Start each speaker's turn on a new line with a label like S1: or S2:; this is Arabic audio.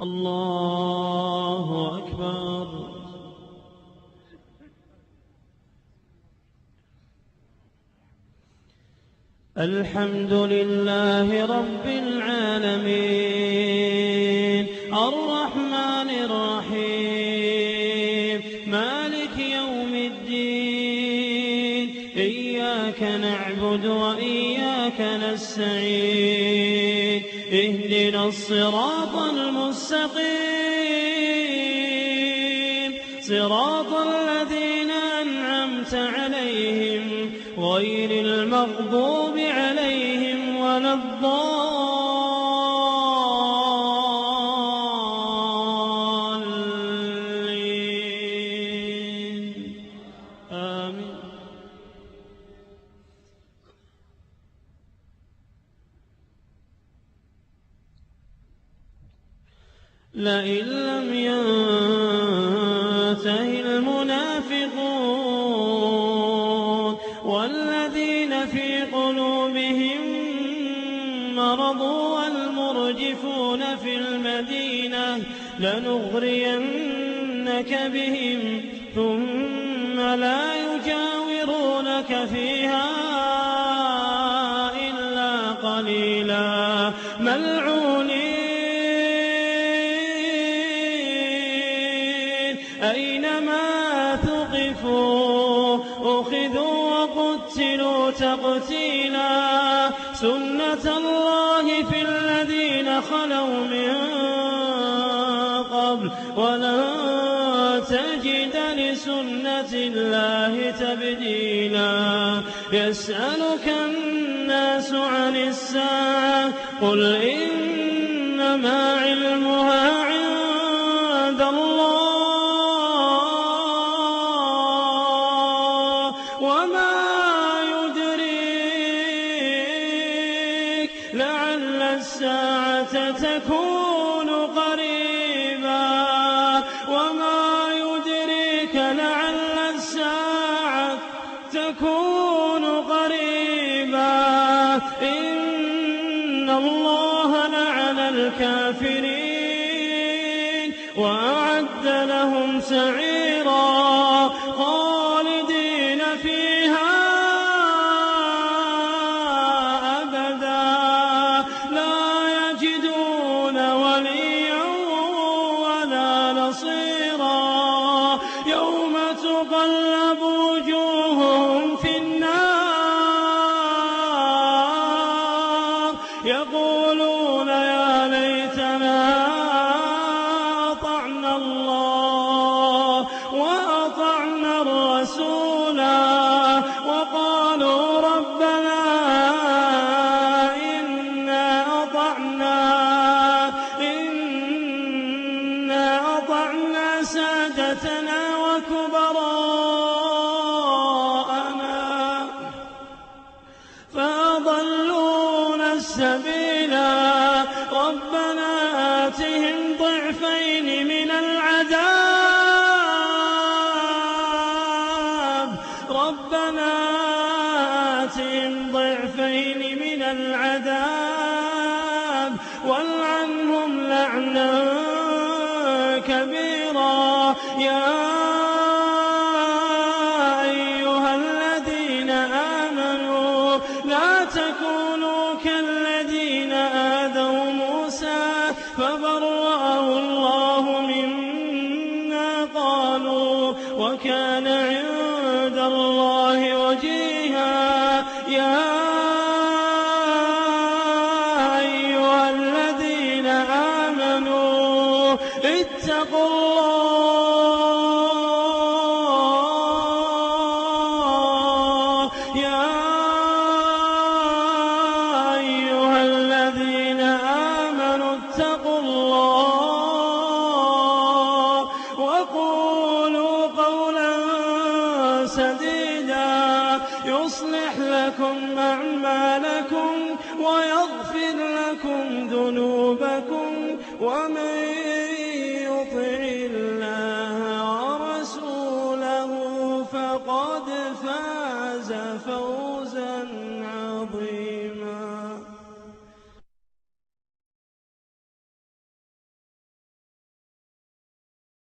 S1: الله أكبر. الحمد لله رب العالمين الرحمن الرحيم مالك يوم الدين إياك نعبد وإياك نستعين اهدنا الصراط المستقيم صراط الذين أنعمت عليهم غير المغضوب عليهم ولا الضالين آمين. لئن لم ينته المنافقون والذين في قلوبهم مرض والمرجفون في المدينة لنغرينك بهم ثم لا يجاورونك فيها إلا قليلا ملعونين أينما ثقفوا أخذوا وقتلوا تقتيلا سنة الله في الذين خلوا من قبل ولن تجد لسنة الله تبديلا. يسألك الناس عن الساعة قل إنما علمها عند الله وما يدريك لعل الساعة تكون قريبا وما يدريك لعل الساعة تكون قريبا. إن الله لعن الكافرين وأعد لهم سعيرا خالدين فيها أبدا لا يجدون وليا ولا نصيرا. يوم تقلب وجوههم في النار يقولون يا ليتنا أطعنا الله وأطعنا الرسولا وقالوا ربنا إنا أطعنا سادتنا وكبراءنا فأضلونا السبيلا. ربنا آتهم ضعفين من العذاب والعنهم لعنا كبيرا. يا أيها الذين آمنوا لا تكونوا كالذين آذوا موسى فبرأه الله مما قالوا وكان عند الله وجيها. يا أيها الذين آمنوا اتقوا الله. يا أيها الذين آمنوا اتقوا الله وقولوا قولا سديدا يصلح لكم أعمالكم ويغفر لكم ذنوبكم ومن